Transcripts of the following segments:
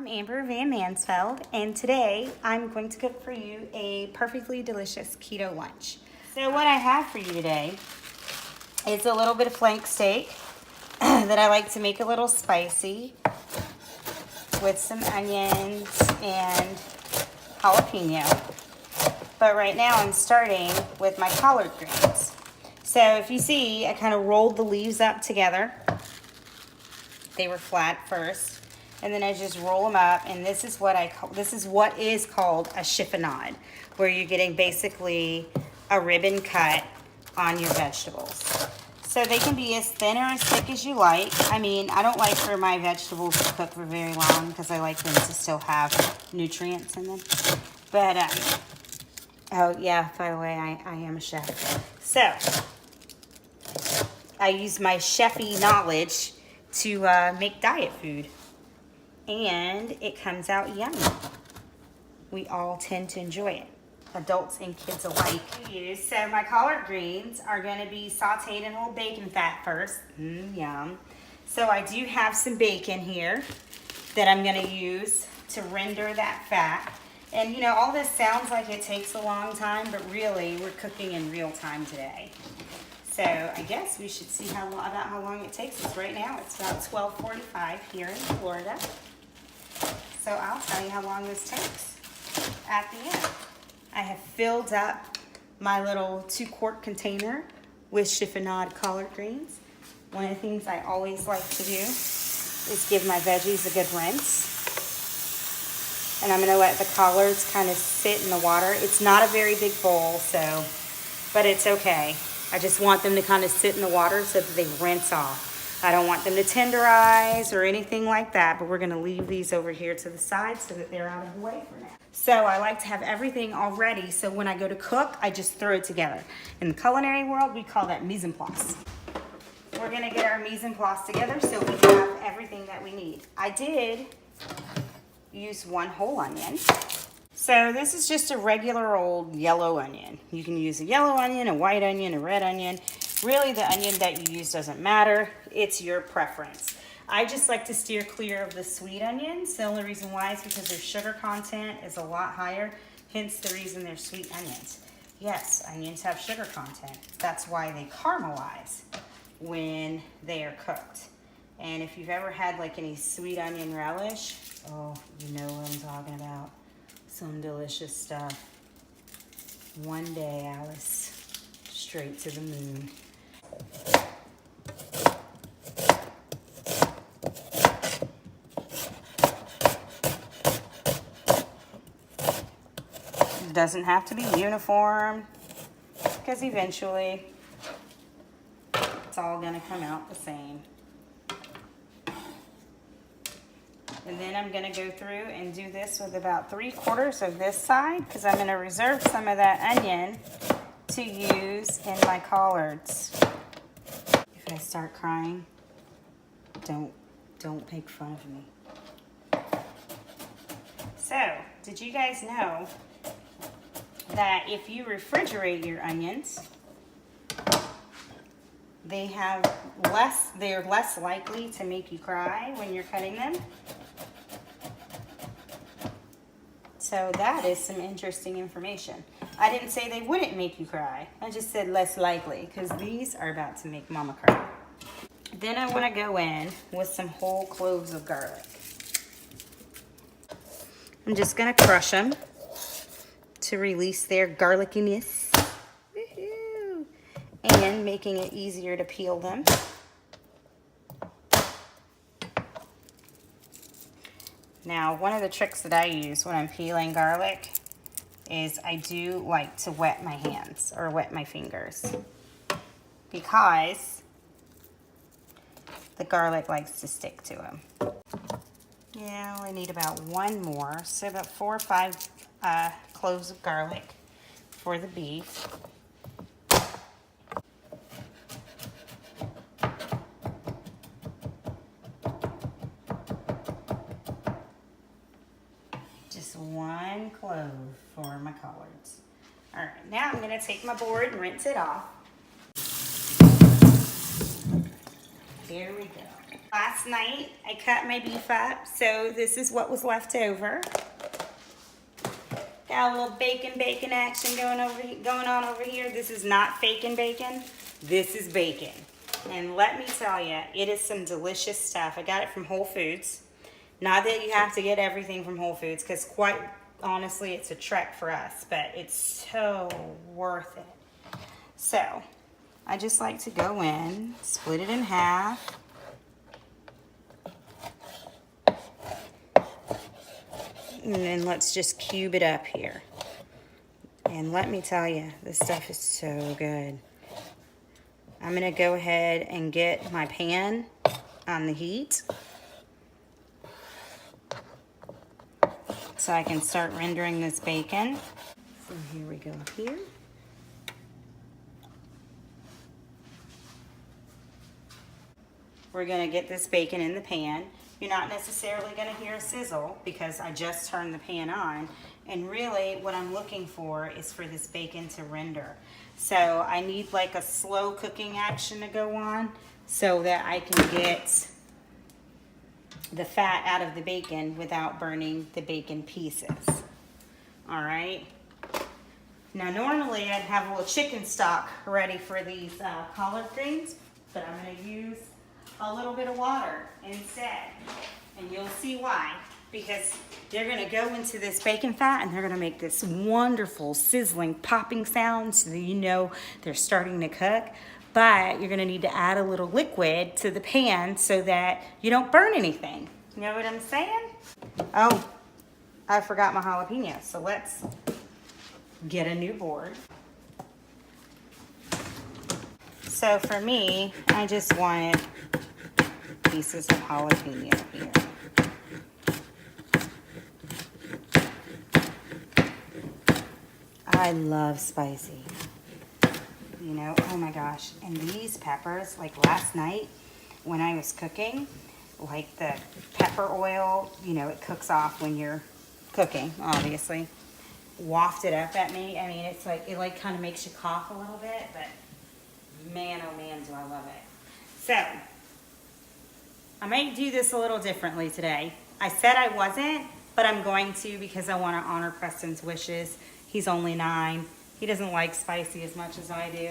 I'm Amber Van Mansfeld, and today I'm going to cook for you a perfectly delicious keto lunch. So what I have for you today is a little bit of flank steak that I like to make a little spicy with some onions and jalapeno. But right now I'm starting with my collard greens. So if you see, I kind of rolled the leaves up together. They were flat first. And then I just roll them up, and this is what is called a chiffonade, where you're getting basically a ribbon cut on your vegetables. So they can be as thin or as thick as you like. I mean, I don't like for my vegetables to cook for very long because I like them to still have nutrients in them. But, oh yeah, by the way, I am a chef. So, I use my chefy knowledge to make diet food. And it comes out yummy. We all tend to enjoy it, adults and kids alike. So my collard greens are going to be sauteed in a little bacon fat first. Yum. So I do have some bacon here that I'm going to use to render that fat. And you know, all this sounds like it takes a long time, but really we're cooking in real time today. So I guess we should see about how long it takes us. Right now it's about 12:45 here in Florida. So I'll tell you how long this takes at the end. I have filled up my little 2-quart container with chiffonade collard greens. One of the things I always like to do is give my veggies a good rinse. And I'm gonna let the collards kind of sit in the water. It's not a very big bowl, but it's okay. I just want them to kind of sit in the water so that they rinse off. I don't want them to tenderize or anything like that, but we're gonna leave these over here to the side so that they're out of the way for now. So I like to have everything all ready, so when I go to cook, I just throw it together. In the culinary world, we call that mise en place. We're gonna get our mise en place together so we have everything that we need. I did use 1 whole onion. So this is just a regular old yellow onion. You can use a yellow onion, a white onion, a red onion. Really, the onion that you use doesn't matter. It's your preference. I just like to steer clear of the sweet onions. The only reason why is because their sugar content is a lot higher, hence the reason they're sweet onions. Yes, onions have sugar content. That's why they caramelize when they are cooked. And if you've ever had like any sweet onion relish, oh, you know what I'm talking about. Some delicious stuff. One day, Alice, straight to the moon. It doesn't have to be uniform, because eventually it's all going to come out the same. And then I'm going to go through and do this with about 3/4 of this side, because I'm going to reserve some of that onion to use in my collards. If I start crying, don't make fun of me. So, did you guys know that if you refrigerate your onions, they're less likely to make you cry when you're cutting them? So that is some interesting information. I didn't say they wouldn't make you cry. I just said less likely, because these are about to make mama cry. Then I want to go in with some whole cloves of garlic. I'm just going to crush them to release their garlickiness. Woohoo! And making it easier to peel them. Now, one of the tricks that I use when I'm peeling garlic is I do like to wet my hands or wet my fingers, because the garlic likes to stick to them. Yeah, I only need about 1 more, so about 4 or 5 cloves of garlic for the beef. Just 1 clove for my collards. All right, now I'm going to take my board and rinse it off. There we go. Last night, I cut my beef up, so this is what was left over. Got a little bacon action going on over here. This is not faking bacon. This is bacon. And let me tell you, it is some delicious stuff. I got it from Whole Foods. Not that you have to get everything from Whole Foods, because quite honestly, it's a trek for us, but it's so worth it. So, I just like to go in, split it in half. And then let's just cube it up here. And let me tell you, this stuff is so good. I'm gonna go ahead and get my pan on the heat so I can start rendering this bacon. So here we go here. We're gonna get this bacon in the pan. You're not necessarily gonna hear a sizzle because I just turned the pan on. And really what I'm looking for is for this bacon to render. So I need like a slow cooking action to go on so that I can get the fat out of the bacon without burning the bacon pieces. All right. Now normally I'd have a little chicken stock ready for these collard greens, but I'm gonna use a little bit of water instead. And you'll see why. Because they're gonna go into this bacon fat and they're gonna make this wonderful sizzling popping sound so that you know they're starting to cook. But you're gonna need to add a little liquid to the pan so that you don't burn anything. You know what I'm saying? Oh, I forgot my jalapenos. So let's get a new board. So for me, I just wanted pieces of jalapeno here. I love spicy. You know, oh my gosh. And these peppers, like last night when I was cooking, like the pepper oil, you know, it cooks off when you're cooking, obviously, wafted up at me. I mean, it's like, it like kind of makes you cough a little bit, but man, oh man, do I love it. So, I might do this a little differently today. I said I wasn't, but I'm going to because I want to honor Preston's wishes. He's only 9. He doesn't like spicy as much as I do.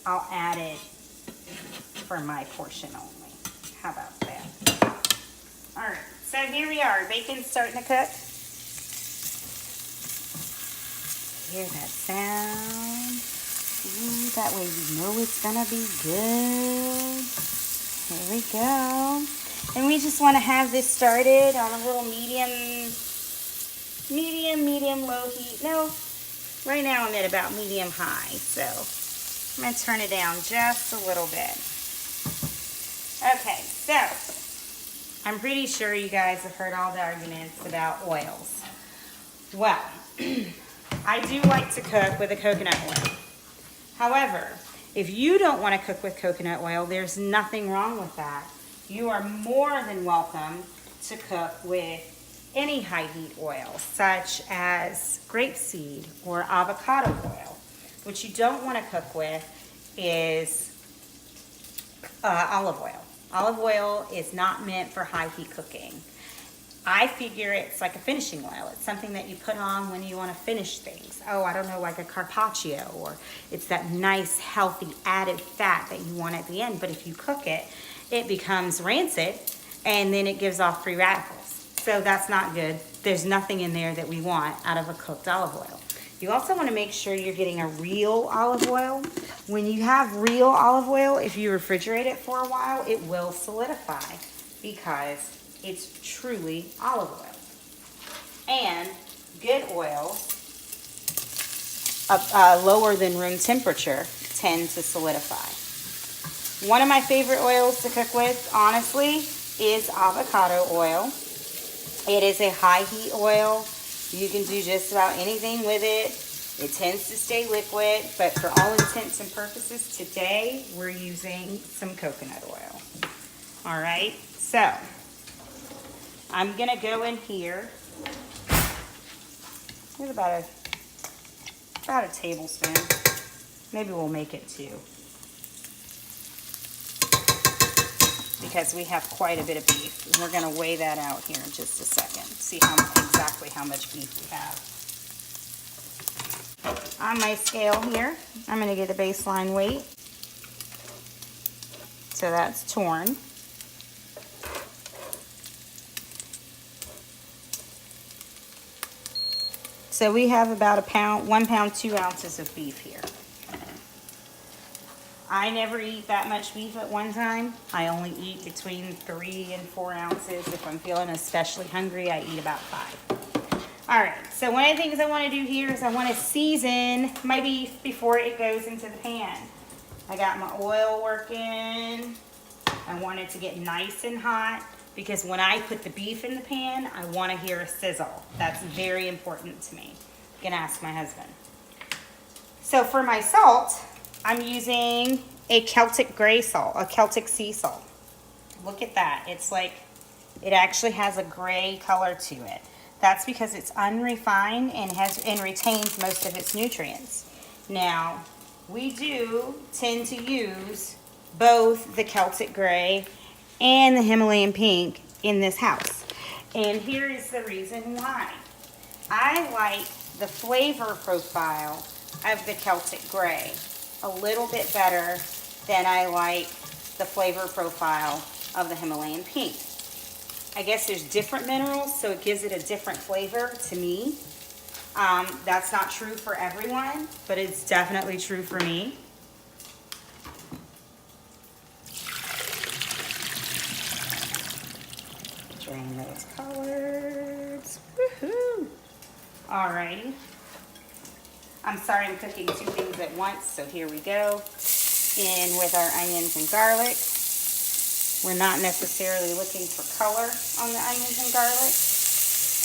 I'll add it for my portion only. How about that? All right, so here we are. Bacon's starting to cook. Hear that sound? Ooh, that way you know it's gonna be good. Here we go. And we just want to have this started on a little medium low heat. No, right now I'm at about medium high. So I'm going to turn it down just a little bit. Okay, so I'm pretty sure you guys have heard all the arguments about oils. Well, I do like to cook with a coconut oil. However, if you don't want to cook with coconut oil, there's nothing wrong with that. You are more than welcome to cook with any high heat oil, such as grapeseed or avocado oil. What you don't want to cook with is olive oil. Olive oil is not meant for high heat cooking. I figure it's like a finishing oil. It's something that you put on when you want to finish things. Oh, I don't know, like a carpaccio, or it's that nice, healthy, added fat that you want at the end. But if you cook it, it becomes rancid, and then it gives off free radicals. So that's not good. There's nothing in there that we want out of a cooked olive oil. You also want to make sure you're getting a real olive oil. When you have real olive oil, if you refrigerate it for a while, it will solidify because it's truly olive oil. And good oils, lower than room temperature, tend to solidify. One of my favorite oils to cook with, honestly, is avocado oil. It is a high heat oil. You can do just about anything with it. It tends to stay liquid, but for all intents and purposes, today we're using some coconut oil. All right, so I'm gonna go in here. There's about a tablespoon. Maybe we'll make it 2. because we have quite a bit of beef. And we're going to weigh that out here in just a second. See exactly how much beef we have. On my scale here, I'm going to get a baseline weight. So that's torn. So we have about 1 pound, 2 ounces of beef here. I never eat that much beef at one time. I only eat between 3 and 4 ounces. If I'm feeling especially hungry, I eat about 5. All right, so one of the things I want to do here is I want to season my beef before it goes into the pan. I got my oil working. I want it to get nice and hot because when I put the beef in the pan, I want to hear a sizzle. That's very important to me. You can ask my husband. So for my salt, I'm using a Celtic gray salt, a Celtic sea salt. Look at that. It's like, it actually has a gray color to it. That's because it's unrefined and retains most of its nutrients. Now, we do tend to use both the Celtic gray and the Himalayan pink in this house. And here is the reason why. I like the flavor profile of the Celtic gray a little bit better than I like the flavor profile of the Himalayan pink. I guess there's different minerals, so it gives it a different flavor to me. That's not true for everyone, but it's definitely true for me. Drain those colors. Woohoo! Alrighty. I'm sorry I'm cooking 2 things at once, so here we go. In with our onions and garlic. We're not necessarily looking for color on the onions and garlic.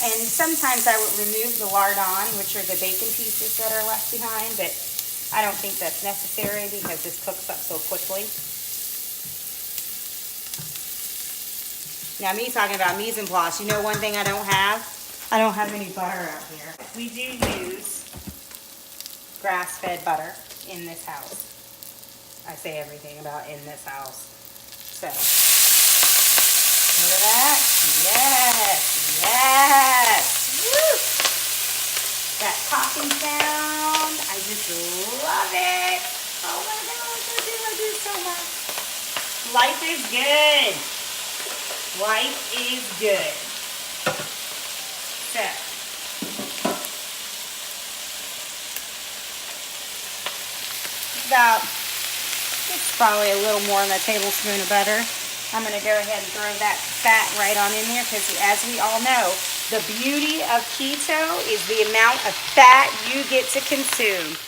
And sometimes I would remove the lardon, which are the bacon pieces that are left behind, but I don't think that's necessary because this cooks up so quickly. Now, me talking about mise en place, you know one thing I don't have? I don't have any butter out here. We do use grass-fed butter in this house. I say everything about in this house. So, look at that. Yes, yes. Woo! That popping sound, I just love it. Oh my gosh, I love this so much. Life is good. Life is good. So, it's probably a little more than a tablespoon of butter. I'm going to go ahead and throw that fat right on in there because as we all know, the beauty of keto is the amount of fat you get to consume.